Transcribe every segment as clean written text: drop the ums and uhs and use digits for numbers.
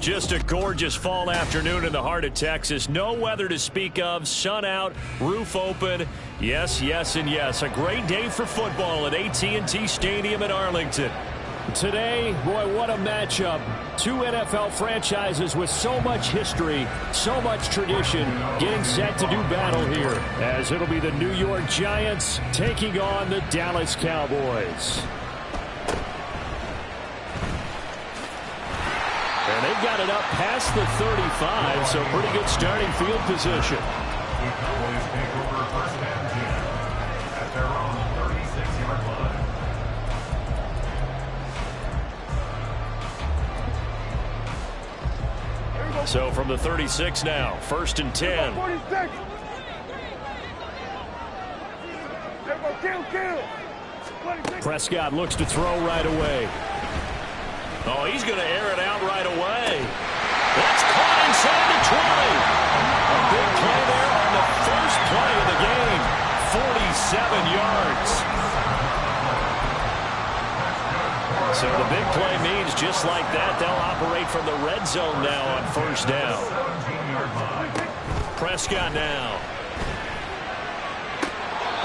Just a gorgeous fall afternoon in the heart of Texas. No weather to speak of. Sun out, roof open. Yes, yes, and yes. A great day for football at AT&T Stadium in Arlington. Today, boy, what a matchup. Two NFL franchises with so much history, so much tradition, getting set to do battle here, as it'll be the New York Giants taking on the Dallas Cowboys. And they've got it up past the 35, so pretty good starting field position. The Cowboys take over first and 10 at their own 36-yard line. So from the 36 now, first and 10. 46. Prescott looks to throw right away. Oh, he's going to air it out right away. That's caught inside the 20. A big play there on the first play of the game. 47 yards. So the big play means just like that, they'll operate from the red zone now on first down. Prescott now.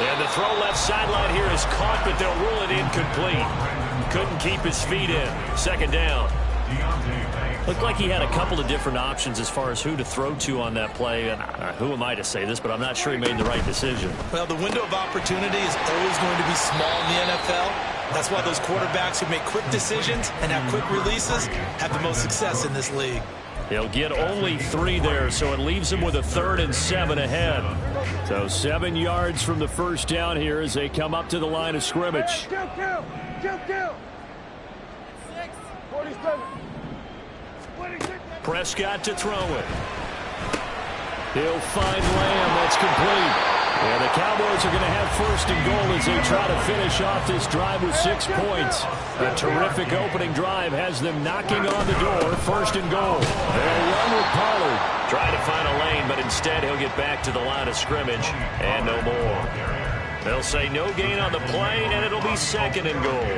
And the throw left sideline here is caught, but they'll rule it incomplete. Couldn't keep his feet in. Second down. Looked like he had a couple of different options as far as who to throw to on that play. And who am I to say this, but I'm not sure he made the right decision. Well, the window of opportunity is always going to be small in the NFL. That's why those quarterbacks who make quick decisions and have quick releases have the most success in this league. He'll get only 3 there, so it leaves him with a 3rd and 7 ahead. So 7 yards from the first down here as they come up to the line of scrimmage. Kill. 47. 26. Prescott to throw it. He'll find Lamb. That's complete. And the Cowboys are going to have first and goal as they try to finish off this drive with 6 points. A terrific opening drive has them knocking on the door. First and goal. They'll run with Pollard. Try to find a lane, but instead he'll get back to the line of scrimmage and no more. They'll say no gain on the play, and it'll be second and goal.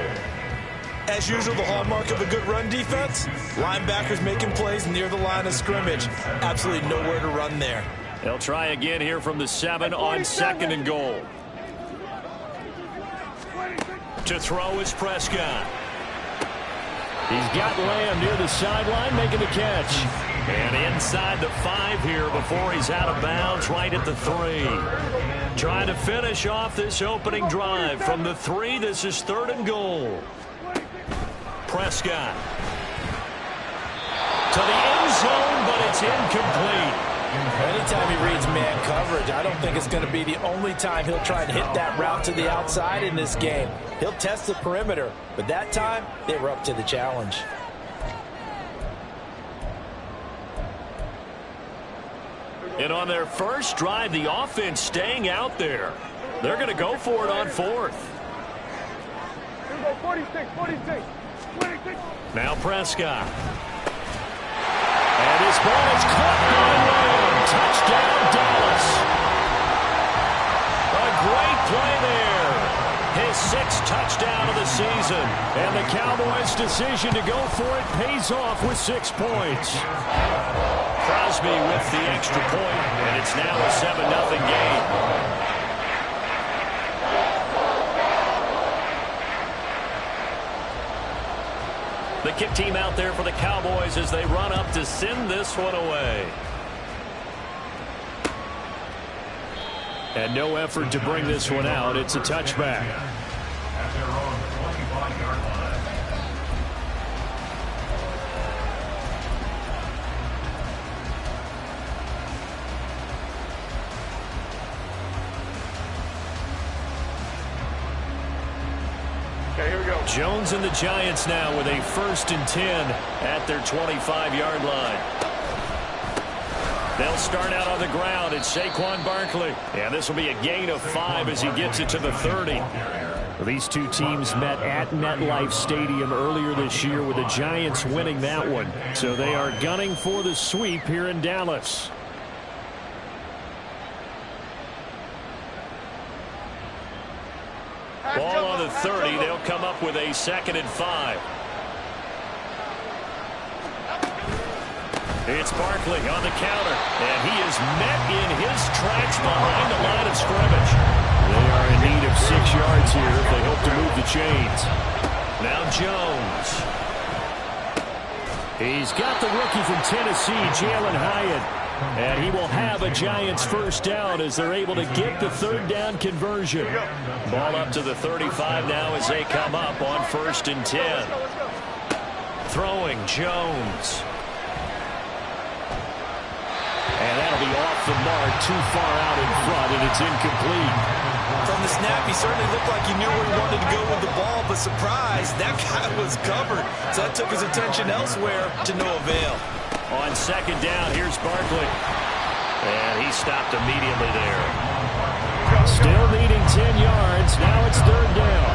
As usual, the hallmark of a good run defense, linebackers making plays near the line of scrimmage. Absolutely nowhere to run there. They'll try again here from the 7 on second and goal. To throw is Prescott. He's got Lamb near the sideline making the catch. And inside the 5 here before he's out of bounds right at the 3. Trying to finish off this opening drive from the 3. This is 3rd and goal. Prescott. To the end zone, but it's incomplete. Anytime he reads man coverage, I don't think it's going to be the only time he'll try and hit that route to the outside in this game. He'll test the perimeter, but that time they were up to the challenge. And on their first drive, the offense staying out there. They're going to go for it on 4th. 46. Now Prescott. And his ball is caught by Lamb. Touchdown, Dallas. A great play there. His 6th touchdown of the season. And the Cowboys' decision to go for it pays off with 6 points. Crosby with the extra point, and it's now a 7-0 game. The kick team out there for the Cowboys as they run up to send this one away. And no effort to bring this one out. It's a touchback. At their own 25-yard line. Okay, here we go. Jones and the Giants now with a 1st and 10 at their 25-yard line. They'll start out on the ground. It's Saquon Barkley. And this will be a gain of 5 as he gets it to the 30. These two teams met at MetLife Stadium earlier this year with the Giants winning that one. So they are gunning for the sweep here in Dallas. Ball on the 30. They'll come up with a 2nd and 5. It's Barkley on the counter, and he is met in his tracks behind the line of scrimmage. They are in need of 6 yards here if they hope to move the chains. Now Jones. He's got the rookie from Tennessee, Jalen Hyatt. And he will have a Giants first down as they're able to get the 3rd down conversion. Ball up to the 35 now as they come up on 1st and 10. Throwing Jones. And that'll be off the mark, too far out in front, and it's incomplete. From the snap, he certainly looked like he knew where he wanted to go with the ball, but surprise, that guy was covered. So that took his attention elsewhere to no avail. On 2nd down, here's Barkley. And he stopped immediately there. Still needing 10 yards. Now it's 3rd down.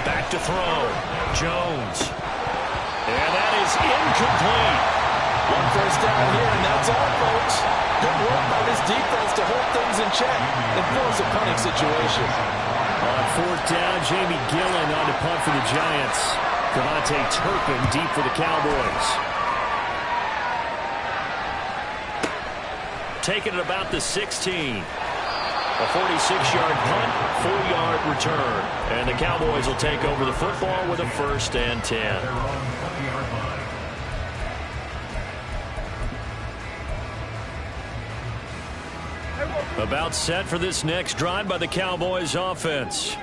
Back to throw. Jones. And that is incomplete. 1 first down here, and that's all, folks. Good work by this defense to hold things in check and force a punting situation. On 4th down, Jamie Gillen on to punt for the Giants. Devontae Turpin deep for the Cowboys. Taking it about the 16. A 46-yard punt, 4-yard return. And the Cowboys will take over the football with a 1st and 10. About set for this next drive by the Cowboys offense.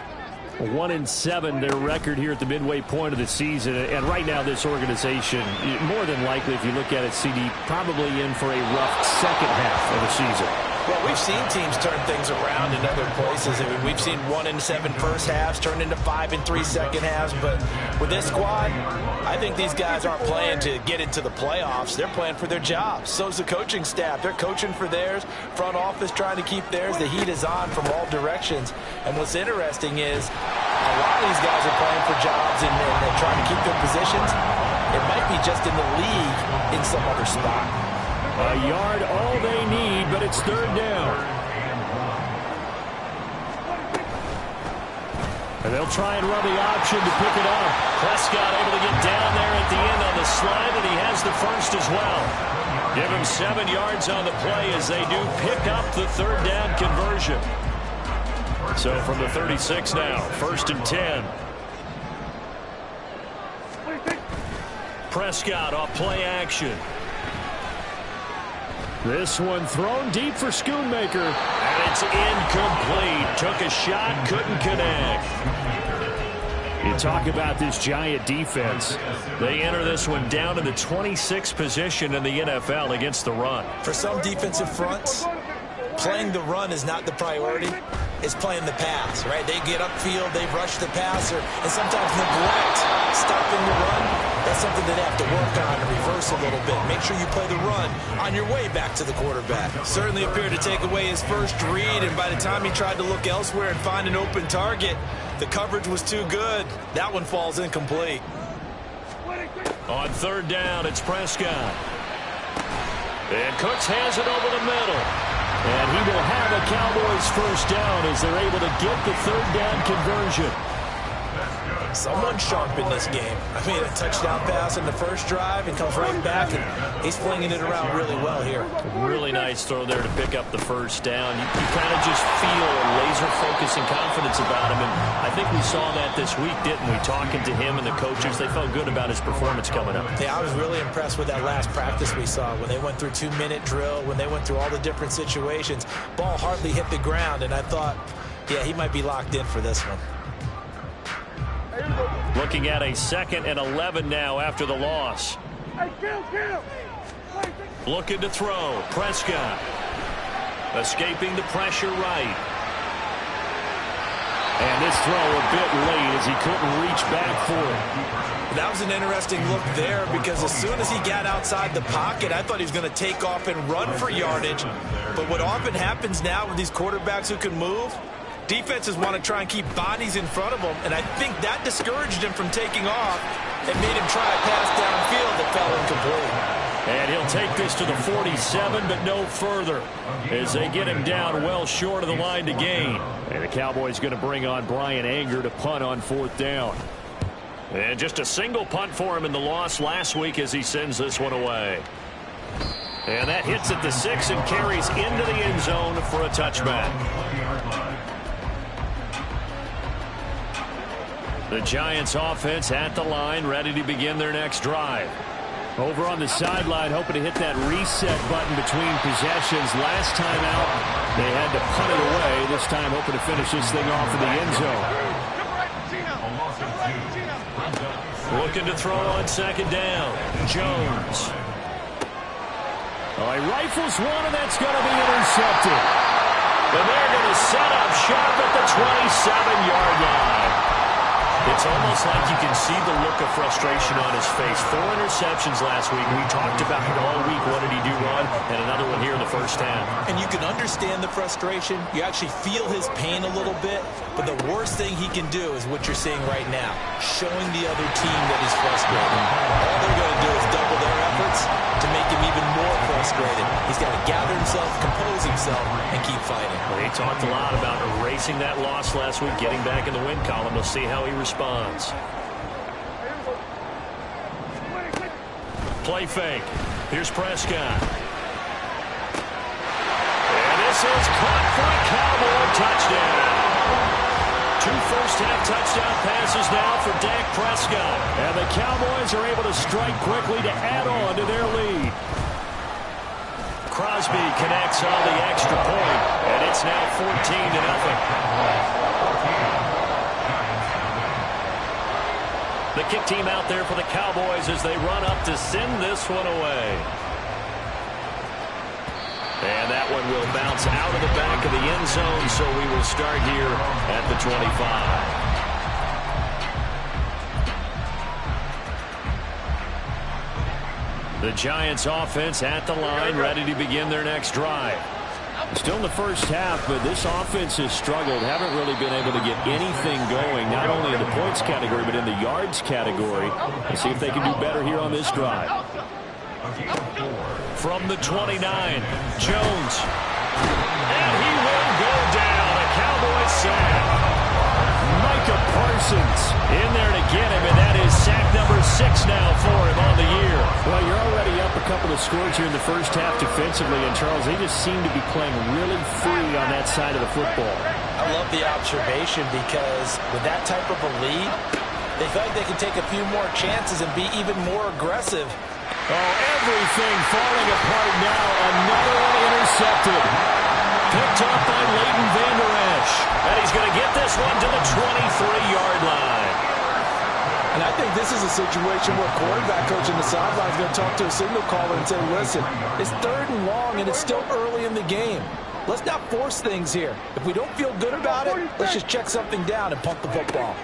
1-7 their record here at the midway point of the season, and right now this organization, more than likely if you look at it, CD, probably in for a rough second half of the season. Well, we've seen teams turn things around in other places. I mean, we've seen 1-7 first halves turn into 5-3 second halves, but with this squad, I think these guys aren't playing to get into the playoffs. They're playing for their jobs. So's the coaching staff. They're coaching for theirs. Front office trying to keep theirs. The heat is on from all directions. And what's interesting is a lot of these guys are playing for jobs and they're trying to keep their positions. It might be just in the league in some other spot. A yard all they need, but it's 3rd down. And they'll try and run the option to pick it up. Prescott able to get down there at the end on the slide, and he has the first as well. Give him 7 yards on the play as they do pick up the 3rd down conversion. So from the 36 now, 1st and 10. Prescott off play action. This one thrown deep for Schoonmaker. And it's incomplete. Took a shot, couldn't connect. You talk about this Giant defense. They enter this one down to the 26th position in the NFL against the run. For some defensive fronts, playing the run is not the priority. It's playing the pass, right? They get upfield, they rush the passer, and sometimes neglect stopping the run. That's something that they have to work on and reverse a little bit. Make sure you play the run on your way back to the quarterback. Certainly appeared to take away his first read, and by the time he tried to look elsewhere and find an open target, the coverage was too good. That one falls incomplete. On 3rd down, it's Prescott. And Cooks has it over the middle. And he will have a Cowboys first down as they're able to get the 3rd down conversion. Someone sharp in this game. I mean, a touchdown pass in the first drive and comes right back, and he's flinging it around really well here. Really nice throw there to pick up the first down. You kind of just feel a laser focus and confidence about him, and I think we saw that this week, didn't we? Talking to him and the coaches, they felt good about his performance coming up. Yeah, I was really impressed with that last practice we saw when they went through 2-minute drill, when they went through all the different situations. Ball hardly hit the ground, and I thought, yeah, he might be locked in for this one. Looking at a 2nd and 11 now after the loss. Looking to throw. Prescott. Escaping the pressure right. And this throw a bit late as he couldn't reach back for it. That was an interesting look there because as soon as he got outside the pocket, I thought he was going to take off and run for yardage. But what often happens now with these quarterbacks who can move, defenses want to try and keep bodies in front of them, and I think that discouraged him from taking off and made him try a pass downfield that fell incomplete. And he'll take this to the 47, but no further as they get him down well short of the line to gain. And the Cowboys going to bring on Brian Anger to punt on 4th down. And just a single punt for him in the loss last week as he sends this one away. And that hits at the 6 and carries into the end zone for a touchback. The Giants offense at the line, ready to begin their next drive. Over on the sideline, hoping to hit that reset button between possessions. Last time out, they had to punt it away. This time, hoping to finish this thing off in the end zone. Looking to throw on second down. Jones. Oh, he rifles one, and that's going to be intercepted. And they're going to set up shop at the 27-yard line. It's almost like you can see the look of frustration on his face. 4 interceptions last week. We talked about it all week. What did he do wrong? And another one here in the first half. And you can understand the frustration. You actually feel his pain a little bit. But the worst thing he can do is what you're seeing right now, showing the other team that he's frustrated. All they're going to do is double their efforts to make him even more frustrated. He's got to gather himself, compose himself, and keep fighting. Well, he talked a lot about erasing that loss last week, getting back in the win column. We'll see how he responds. Play fake. Here's Prescott. And this is caught for a Cowboy touchdown. 2 first-half touchdown passes now for Dak Prescott. And the Cowboys are able to strike quickly to add on to their lead. Crosby connects on the extra point, and it's now 14-0. The kick team out there for the Cowboys as they run up to send this one away. And that one will bounce out of the back of the end zone, so we will start here at the 25. The Giants offense at the line, ready to begin their next drive. Still in the first half, but this offense has struggled. Haven't really been able to get anything going, not only in the points category, but in the yards category. Let's see if they can do better here on this drive. From the 29, Jones. And he will go down. A Cowboys sack. Micah Parsons in there to get him, and that is sack number 6 now for him on the year. Well, you're already up a couple of scores here in the first half defensively, and Charles, they just seem to be playing really free on that side of the football. I love the observation because with that type of a lead, they feel like they can take a few more chances and be even more aggressive. Oh, everything falling apart now. Another one intercepted. Picked up by Leighton Vander Esch. And he's going to get this one to the 23-yard line. And I think this is a situation where quarterback coach in the sideline is going to talk to a signal caller and say, listen, it's 3rd and long and it's still early in the game. Let's not force things here. If we don't feel good about it, let's just check something down and punt the football.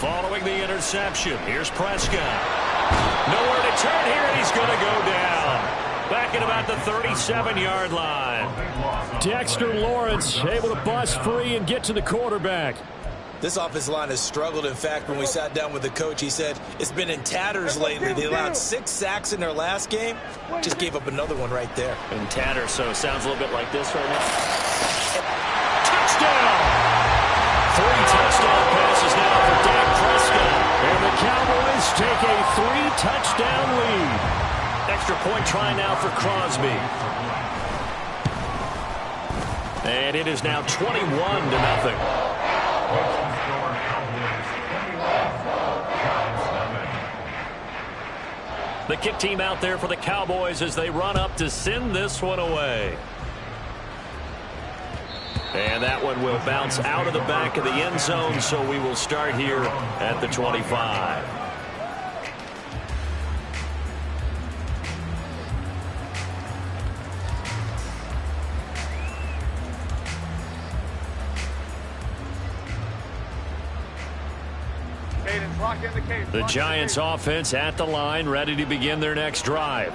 Following the interception, here's Prescott. Nowhere to turn here, and he's going to go down. Back at about the 37-yard line. Dexter Lawrence able to bust free and get to the quarterback. This offensive line has struggled. In fact, when we sat down with the coach, he said it's been in tatters lately. They allowed 6 sacks in their last game. Just gave up another one right there. In tatters, so it sounds a little bit like this right now. Touchdown! 3 touchdown passes now for Dak Prescott. And the Cowboys take a 3-touchdown lead. Extra point try now for Crosby. And it is now 21-0. The kick team out there for the Cowboys as they run up to send this one away. And that one will bounce out of the back of the end zone, so we will start here at the 25. The Giants offense at the line, ready to begin their next drive.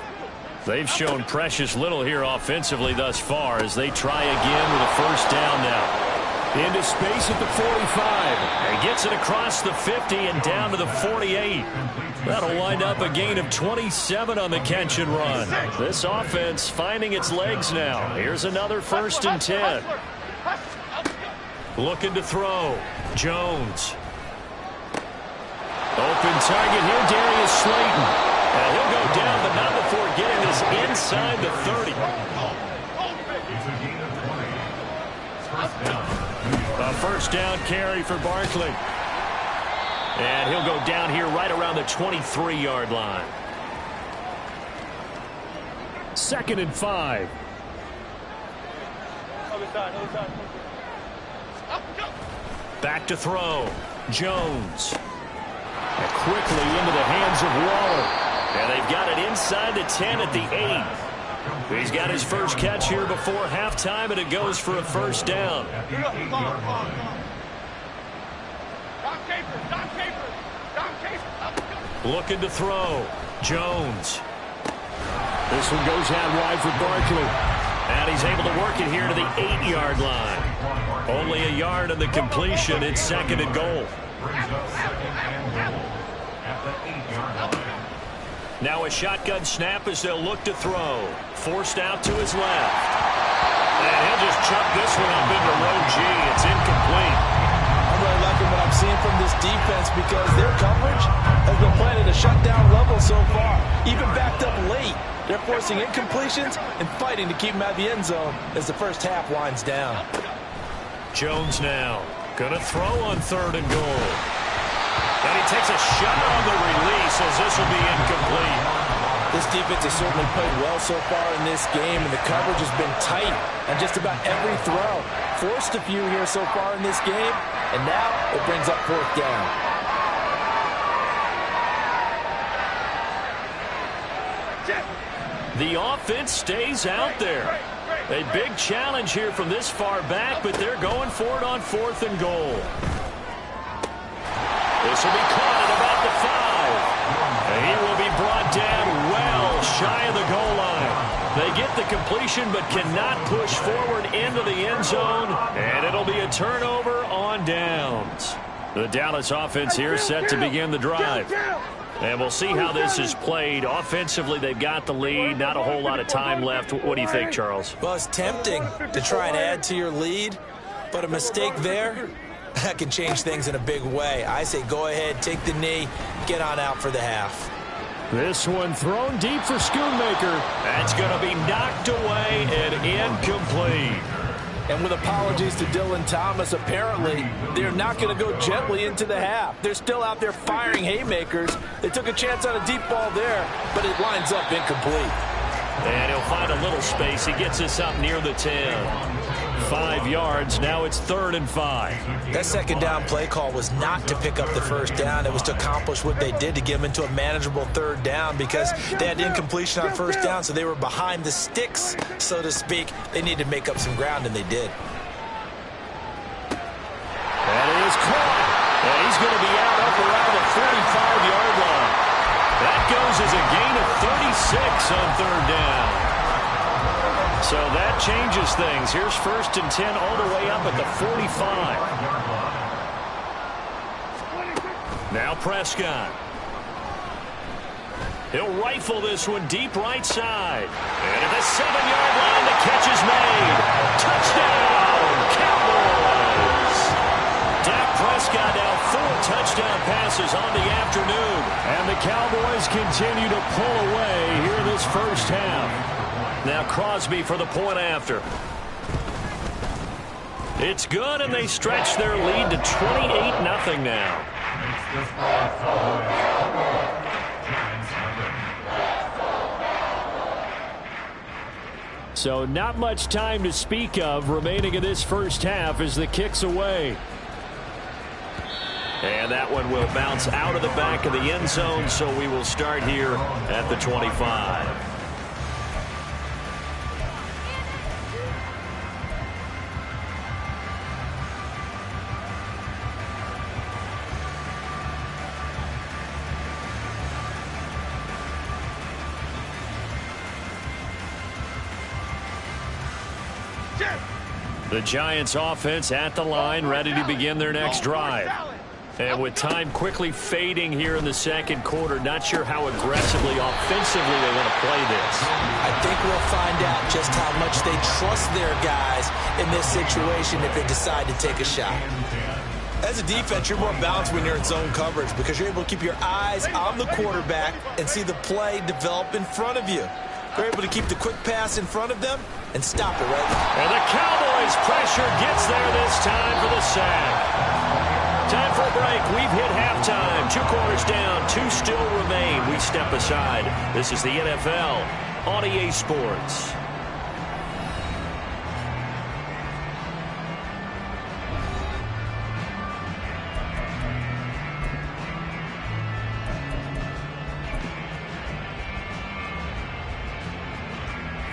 They've shown precious little here offensively thus far as they try again with a first down now. Into space at the 45. And gets it across the 50 and down to the 48. That'll wind up a gain of 27 on the catch and run. This offense finding its legs now. Here's another 1st and 10. Looking to throw. Jones. Open target here, Darius Slayton. And he'll go down, but not before getting this inside the 30. A first down carry for Barkley. And he'll go down here right around the 23-yard line. 2nd and 5. Back to throw. Jones. And quickly into the hands of Waller. And they've got it inside the 10 at the 8. He's got his first catch here before halftime, and it goes for a first down. Looking to throw. Jones. This one goes out wide for Barkley. And he's able to work it here to the 8-yard line. Only a yard of the completion. It's 2nd and goal. Now a shotgun snap as they'll look to throw. Forced out to his left. And he'll just chuck this one up into row G. It's incomplete. I'm really liking what I'm seeing from this defense because their coverage has been playing at a shutdown level so far. Even backed up late, they're forcing incompletions and fighting to keep them out of the end zone as the first half winds down. Jones now gonna throw on 3rd and goal. And he takes a shot on the release as this will be incomplete. This defense has certainly played well so far in this game, and the coverage has been tight on just about every throw. Forced a few here so far in this game, and now it brings up 4th down. The offense stays out there. A big challenge here from this far back, but they're going for it on 4th and goal. This will be caught at about the 5. And he will be brought down well shy of the goal line. They get the completion but cannot push forward into the end zone, and it'll be a turnover on downs. The Dallas offense here set to begin the drive. And we'll see how this is played. Offensively, they've got the lead. Not a whole lot of time left. What do you think, Charles? Well, it's tempting to try and add to your lead, but a mistake there, that can change things in a big way. I say go ahead, take the knee, get on out for the half. This one thrown deep for Schoonmaker. That's going to be knocked away and incomplete. And with apologies to Dylan Thomas, apparently they're not going to go gently into the half. They're still out there firing haymakers. They took a chance on a deep ball there, but it lines up incomplete. And he'll find a little space. He gets us up near the 10. 5 yards. Now it's 3rd and 5. That 2nd down play call was not to pick up the first down. It was to accomplish what they did to get them into a manageable 3rd down because they had incompletion on first down, so they were behind the sticks, so to speak. They needed to make up some ground, and they did. That is caught. And he's going to be out up around the 45-yard line. That goes as a gain of 36 on 3rd down. So that changes things. Here's 1st and 10 all the way up at the 45. Now Prescott. He'll rifle this one deep right side. And at the 7-yard line, the catch is made. Touchdown, Cowboys! Dak Prescott now 4 touchdown passes on the afternoon. And the Cowboys continue to pull away here in this first half. Now Crosby for the point after. It's good, and they stretch their lead to 28-0 now. So not much time to speak of remaining in this first half as the kick's away. And that one will bounce out of the back of the end zone, so we will start here at the 25. The Giants offense at the line, ready to begin their next drive. And with time quickly fading here in the 2nd quarter, not sure how aggressively, offensively they want to play this. I think we'll find out just how much they trust their guys in this situation if they decide to take a shot. As a defense, you're more balanced when you're in zone coverage because you're able to keep your eyes on the quarterback and see the play develop in front of you. You're able to keep the quick pass in front of them and stop it right there. And the Cowboys pressure gets there this time for the sack. Time for a break. We've hit halftime. 2 quarters down. 2 still remain. We step aside. This is the NFL on EA Sports.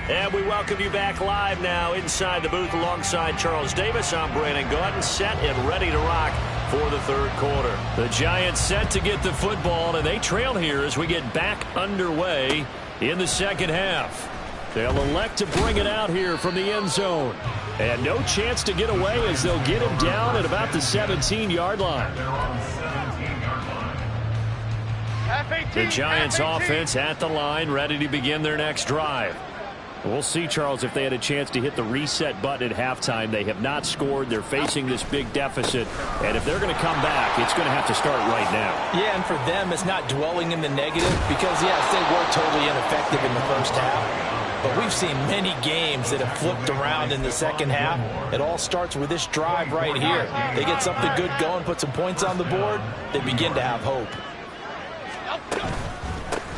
And we welcome you back live now inside the booth alongside Charles Davis. I'm Brandon Gaudin, set and ready to rock for the third quarter. The Giants set to get the football, and they trail here as we get back underway in the second half. They'll elect to bring it out here from the end zone. And no chance to get away as they'll get him down at about the 17-yard line. The Giants offense at the line, ready to begin their next drive. We'll see, Charles, if they had a chance to hit the reset button at halftime. They have not scored. They're facing this big deficit. And if they're going to come back, it's going to have to start right now. Yeah, and for them, it's not dwelling in the negative because, yes, they were totally ineffective in the first half. But we've seen many games that have flipped around in the second half. It all starts with this drive right here. They get something good going, put some points on the board, they begin to have hope.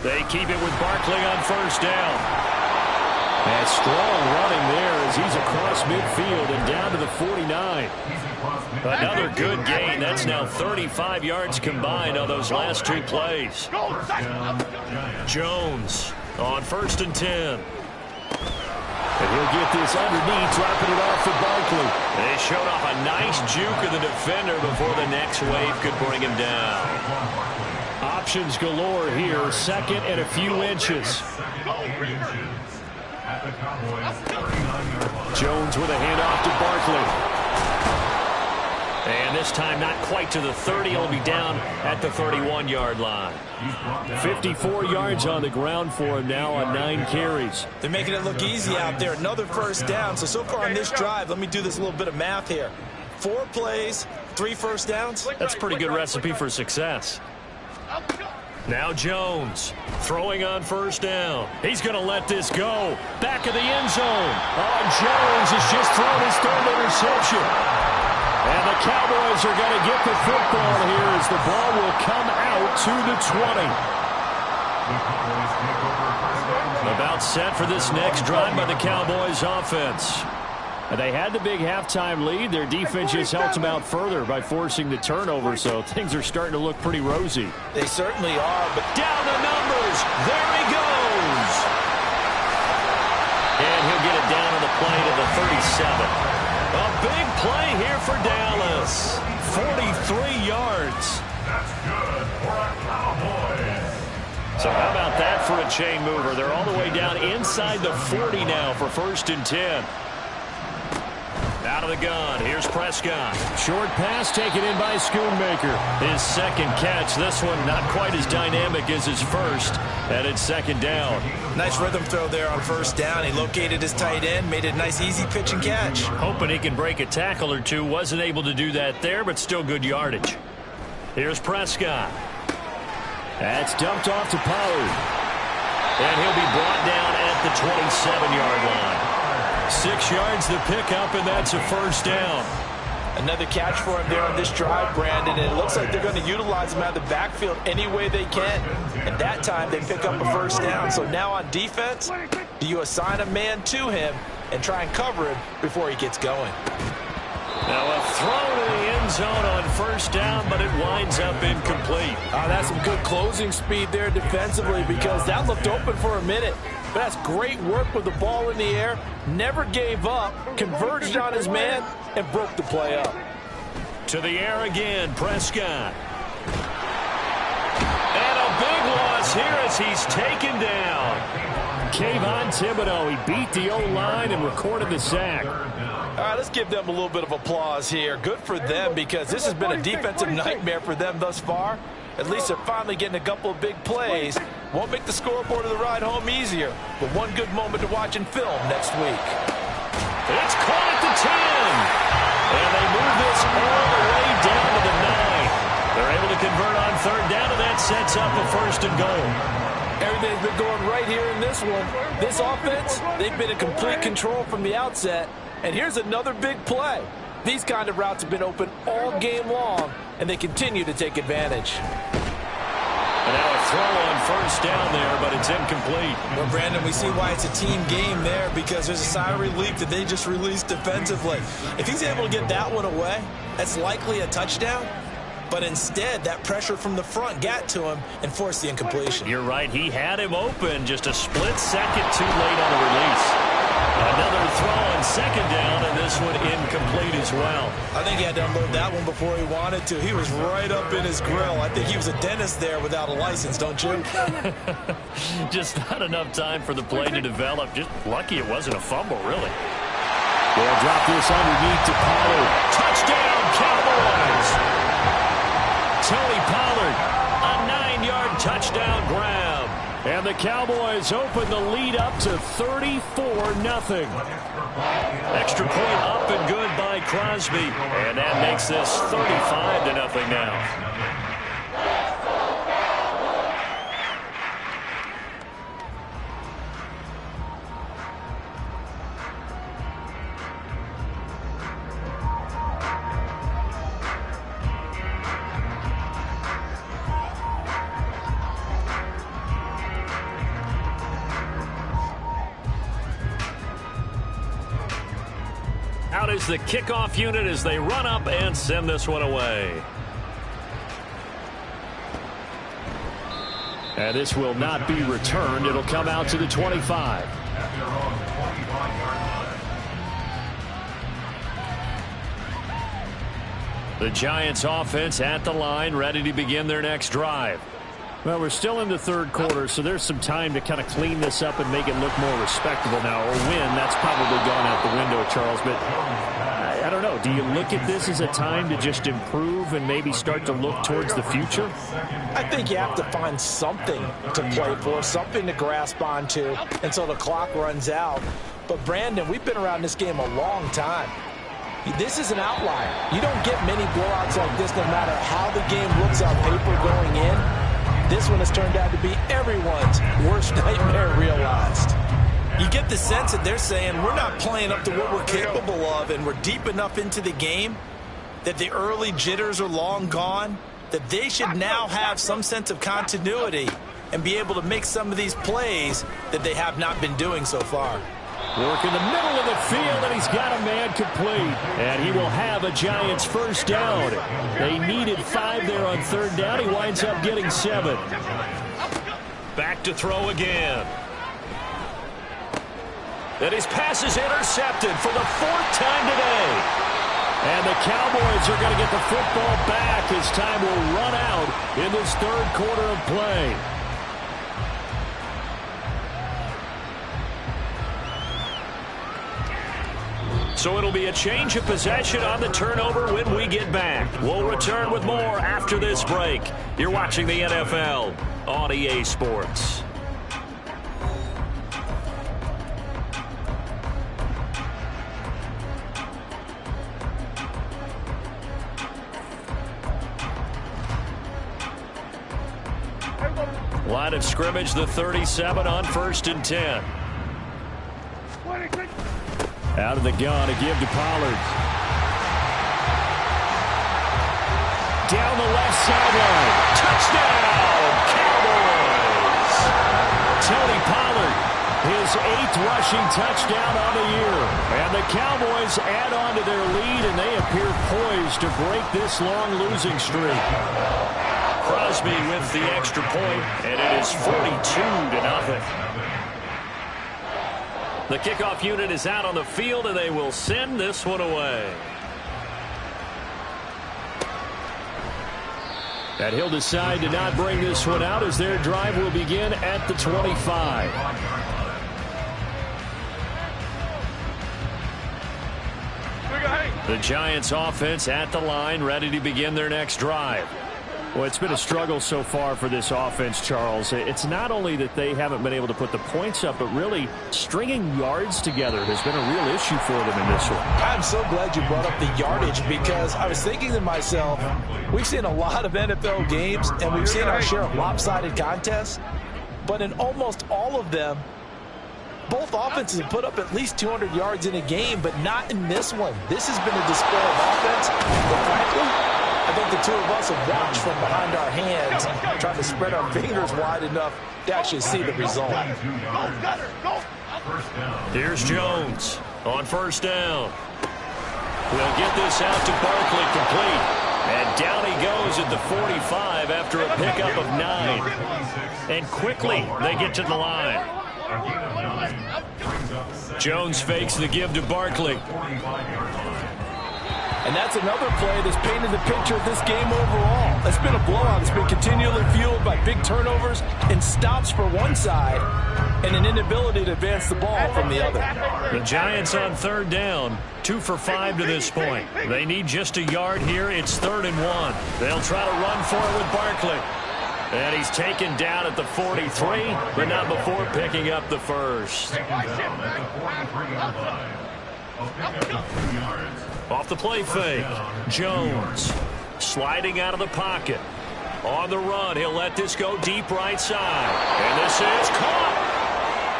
They keep it with Barkley on first down. And strong running there as he's across midfield and down to the 49. Another good gain. That's now 35 yards combined on those last 2 plays. Jones on 1st and 10. And he'll get this underneath, dropping it off for Barkley. They showed off a nice juke of the defender before the next wave could bring him down. Options galore here, 2nd and a few inches. Jones with a handoff to Barkley. And this time not quite to the 30. He'll be down at the 31-yard line. 54 yards on the ground for him now on 9 carries. They're making it look easy out there. Another first down. So far on this drive, let me do this little bit of math here. 4 plays, 3 first downs. That's a pretty good recipe for success. Now Jones throwing on first down. He's going to let this go. Back of the end zone. Oh, Jones has just thrown his 3rd interception. And the Cowboys are going to get the football here as the ball will come out to the 20. About set for this next drive by the Cowboys offense. They had the big halftime lead. Their defense just helped them out further by forcing the turnover, so things are starting to look pretty rosy. They certainly are, but down the numbers. There he goes. And he'll get it down on the play to the 37. A big play here for Dallas. 43 yards. That's good for a Cowboys. So how about that for a chain mover? They're all the way down inside the 40 now for 1st and 10. Out of the gun. Here's Prescott. Short pass taken in by Schoonmaker. His 2nd catch. This one not quite as dynamic as his first. And it's 2nd down. nice rhythm throw there on first down. He located his tight end, made it a nice easy pitch and catch. Hoping he can break a tackle or two. Wasn't able to do that there, but still good yardage. Here's Prescott. That's dumped off to Pollard. And he'll be brought down at the 27-yard line. 6 yards to pick up, and that's a first down. Another catch for him there on this drive, Brandon, and it looks like they're going to utilize him out of the backfield any way they can. And that time they pick up a first down. So now on defense, do you assign a man to him and try and cover him before he gets going? Now a throw to the end zone on first down, but it winds up incomplete. That's some good closing speed there defensively because that looked open for a minute. But that's great work with the ball in the air. Never gave up, converged on his man, and broke the play up. To the air again, Prescott. And a big loss here as he's taken down. Kayvon Thibodeau, he beat the O-line and recorded the sack. All right, let's give them a little bit of applause here. Good for them because this has been a defensive nightmare for them thus far. At least they're finally getting a couple of big plays. Won't make the scoreboard of the ride home easier, but one good moment to watch in film next week. It's caught at the 10. And they move this all the way down to the 9. They're able to convert on third down, and that sets up a first and goal. Everything's been going right here in this one. This offense, they've been in complete control from the outset. And here's another big play. These kind of routes have been open all game long, and they continue to take advantage. And now a throw on first down there, but it's incomplete. Well, Brandon, we see why it's a team game there, because there's a sigh of relief that they just released defensively. If he's able to get that one away, that's likely a touchdown. But instead, that pressure from the front got to him and forced the incompletion. You're right. He had him open, just a split second too late on the release. Another throw on second down, and this one incomplete as well. I think he had to unload that one before he wanted to. He was right up in his grill. I think he was a dentist there without a license, don't you? Just not enough time for the play to develop. Just lucky it wasn't a fumble, really. They'll drop this underneath to Pollard. Touchdown, Cowboys! Tony Pollard, a 9-yard touchdown grab. And the Cowboys open the lead up to 34-0. Extra point up and good by Crosby. And that makes this 35-0 now. Out is the kickoff unit as they run up and send this one away. And this will not be returned. It'll come out to the 25. The Giants offense at the line, ready to begin their next drive. Well, we're still in the third quarter, so there's some time to kind of clean this up and make it look more respectable now. Or win, that's probably gone out the window, Charles. But I don't know. Do you look at this as a time to just improve and maybe start to look towards the future? I think you have to find something to play for, something to grasp onto until the clock runs out. But, Brandon, we've been around this game a long time. This is an outlier. You don't get many blowouts like this no matter how the game looks on paper going in. This one has turned out to be everyone's worst nightmare realized. You get the sense that they're saying we're not playing up to what we're capable of, and we're deep enough into the game that the early jitters are long gone, that they should now have some sense of continuity and be able to make some of these plays that they have not been doing so far. Work in the middle of the field, and he's got a man complete. And he will have a Giants first down. They needed 5 there on third down. He winds up getting 7. Back to throw again. And his pass is intercepted for the 4th time today. And the Cowboys are going to get the football back as time will run out in this third quarter of play. So it'll be a change of possession on the turnover when we get back. We'll return with more after this break. You're watching the NFL on EA Sports. Line of scrimmage, the 37 on 1st and 10. Out of the gun, a give to Pollard. Down the left sideline. Touchdown, Cowboys! Tony Pollard, his 8th rushing touchdown on the year. And the Cowboys add on to their lead, and they appear poised to break this long losing streak. Crosby with the extra point, and it is 42-0. The kickoff unit is out on the field, and they will send this one away. And he'll decide to not bring this one out as their drive will begin at the 25. The Giants offense at the line, ready to begin their next drive. Well, it's been a struggle so far for this offense, Charles. It's not only that they haven't been able to put the points up, but really stringing yards together has been a real issue for them in this one. I'm so glad you brought up the yardage, because I was thinking to myself, we've seen a lot of NFL games, and we've seen our share of lopsided contests, but in almost all of them, both offenses have put up at least 200 yards in a game, but not in this one. This has been a display of offense, but frankly, I think the two of us have watched from behind our hands, trying to spread our fingers wide enough to actually see the result. Here's Jones on first down. We'll get this out to Barkley, complete. And down he goes at the 45 after a pickup of 9. And quickly they get to the line. Jones fakes the give to Barkley. And that's another play that's painted the picture of this game overall. It's been a blowout. It's been continually fueled by big turnovers and stops for one side and an inability to advance the ball from the other. The Giants on third down, 2 for 5 to this point. They need just a yard here. It's 3rd and 1. They'll try to run for it with Barkley. And he's taken down at the 43, but not before picking up the first. Off the play fake, Jones sliding out of the pocket. On the run, he'll let this go deep right side. And this is caught.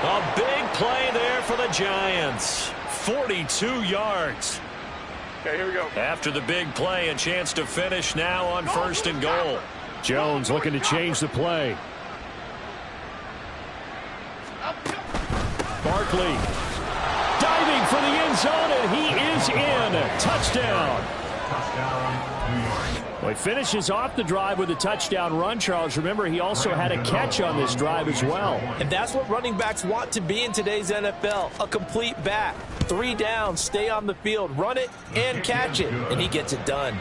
A big play there for the Giants. 42 yards. Okay, here we go. After the big play, a chance to finish now on 1st and goal. Jones looking to change the play. Barkley diving for the end zone, and he is in. Touchdown. Well, he finishes off the drive with a touchdown run, Charles. Remember, he also had a catch on this drive as well. And that's what running backs want to be in today's NFL, a complete back. 3 downs, stay on the field, run it, and catch it, and he gets it done.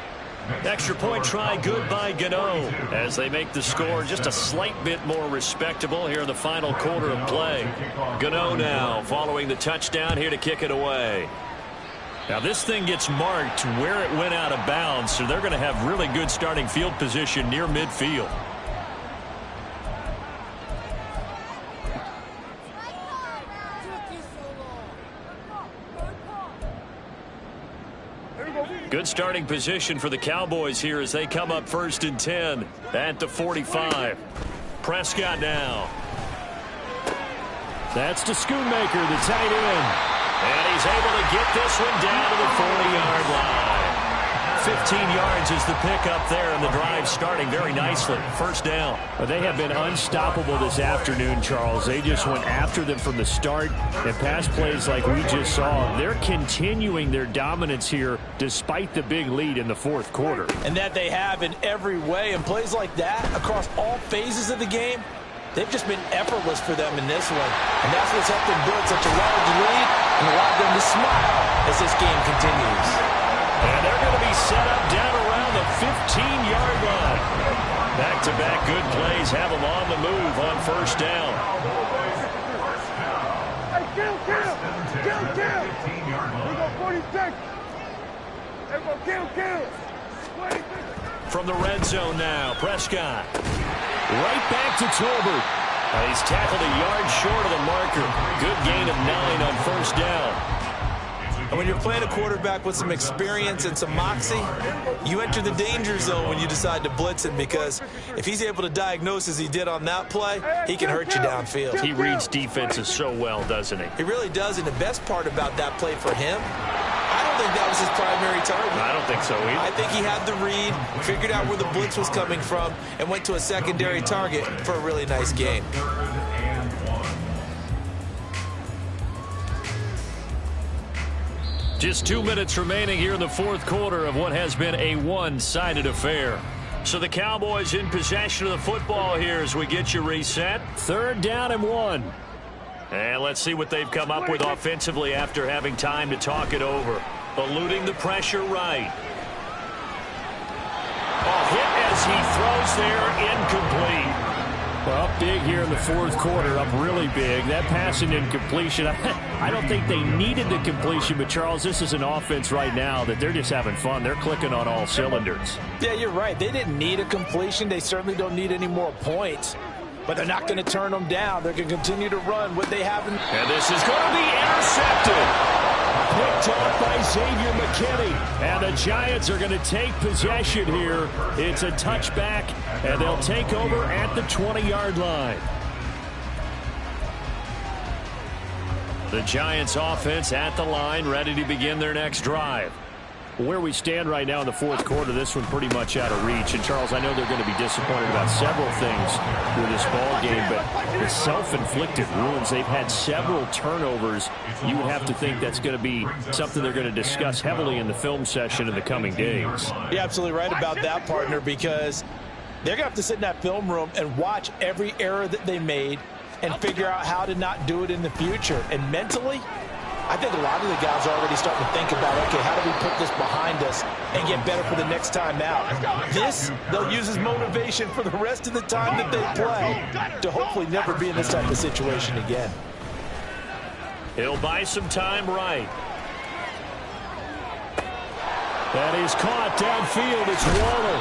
Extra point try good by Gano as they make the score just a slight bit more respectable here in the final quarter of play. Gano now following the touchdown here to kick it away. Now this thing gets marked where it went out of bounds, so they're going to have really good starting field position near midfield. Good starting position for the Cowboys here as they come up 1st and 10 at the 45. Prescott now. That's to Schoonmaker, the tight end. And he's able to get this one down to the 40-yard line. 15 yards is the pickup there, and the drive starting very nicely. 1st down. Well, they have been unstoppable this afternoon, Charles. They just went after them from the start, and pass plays like we just saw. They're continuing their dominance here despite the big lead in the 4th quarter. And that they have in every way. And plays like that across all phases of the game, they've just been effortless for them in this one. And that's what's helped them build such a large lead and allowed them to smile as this game continues. And they're going to be set up down around the 15-yard line. Back-to-back good plays have them on the move on 1st down. Hey, kill! We go 46. Everyone kill! 26. From the red zone now, Prescott. Right back to Tolbert. He's tackled a yard short of the marker. Good gain of 9 on 1st down. And when you're playing a quarterback with some experience and some moxie, you enter the danger zone when you decide to blitz him, because if he's able to diagnose as he did on that play, he can hurt you downfield. He reads defenses so well, doesn't he? He really does, and the best part about that play for him, I don't think that was his primary target. I don't think so either. I think he had the read, figured out where the blitz was coming from, and went to a secondary target for a really nice game. Just 2 minutes remaining here in the 4th quarter of what has been a one-sided affair. So the Cowboys in possession of the football here as we get you reset. 3rd down and 1. And let's see what they've come up with offensively after having time to talk it over. Eluding the pressure right. Hit as he throws there, incomplete. Well, up big here in the fourth quarter, up really big. That passing incompletion, I don't think they needed the completion, but Charles, this is an offense right now that they're just having fun. They're clicking on all cylinders. Yeah, you're right. They didn't need a completion. They certainly don't need any more points, but they're not going to turn them down. They're going to continue to run what they have. And this is going to be intercepted. Picked off by Xavier McKinney. And the Giants are going to take possession here. It's a touchback, and they'll take over at the 20-yard line. The Giants offense at the line, ready to begin their next drive. Where we stand right now in the fourth quarter, this one pretty much out of reach. And, Charles, I know they're going to be disappointed about several things with this ball game, but the self-inflicted wounds, they've had several turnovers. You would have to think that's going to be something they're going to discuss heavily in the film session in the coming days. You're absolutely right about that, partner, because they're going to have to sit in that film room and watch every error that they made and figure out how to not do it in the future. And mentally, I think a lot of the guys are already starting to think about, okay, how do we put this behind us and get better for the next time out? This, they'll use as motivation for the rest of the time that they play to hopefully never be in this type of situation again. He'll buy some time right. That is caught downfield. It's Waller.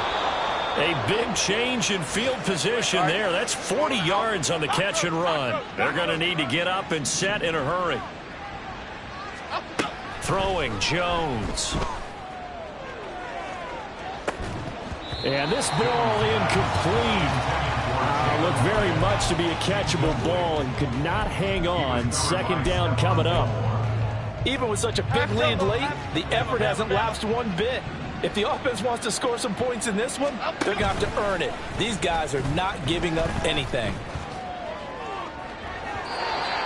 A big change in field position there. That's 40 yards on the catch and run. They're going to need to get up and set in a hurry. Throwing Jones. And this ball incomplete. Looked very much to be a catchable ball and could not hang on. Second down coming up. Even with such a big lead late, the effort hasn't lapsed one bit. If the offense wants to score some points in this one, they're going to have to earn it. These guys are not giving up anything.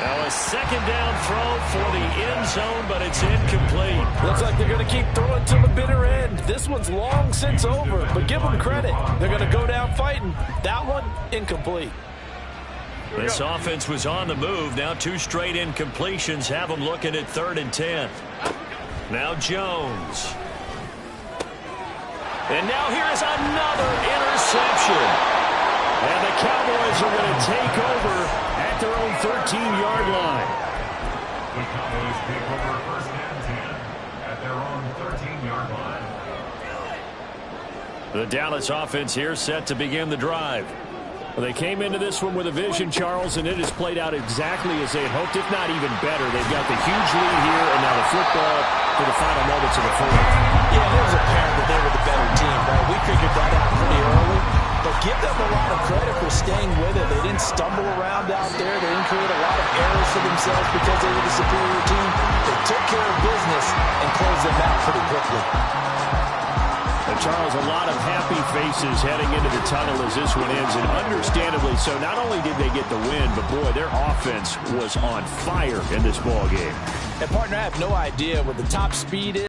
Now a second down throw for the end zone, but it's incomplete. Looks like they're going to keep throwing to the bitter end. This one's long since over, but give them credit. They're going to go down fighting. That one, incomplete. This offense was on the move. Now two straight incompletions have them looking at 3rd and 10. Now Jones. And now here is another interception. And the Cowboys are going to take over at their own 13-yard line. The Cowboys take over 1st and 10 at their own 13-yard line. The Dallas offense here set to begin the drive. Well, they came into this one with a vision, Charles, and it has played out exactly as they had hoped, if not even better. They've got the huge lead here, and now the football for the final moments of the fourth. Yeah, it was apparent that they were the better team, right? We figured that out pretty early. But give them a lot of credit for staying with it. They didn't stumble around out there. They didn't create a lot of errors for themselves because they were the superior team. They took care of business and closed them out pretty quickly. And Charles, a lot of happy faces heading into the tunnel as this one ends, and understandably so. Not only did they get the win, but boy, their offense was on fire in this ball game. And partner, I have no idea what the top speed is.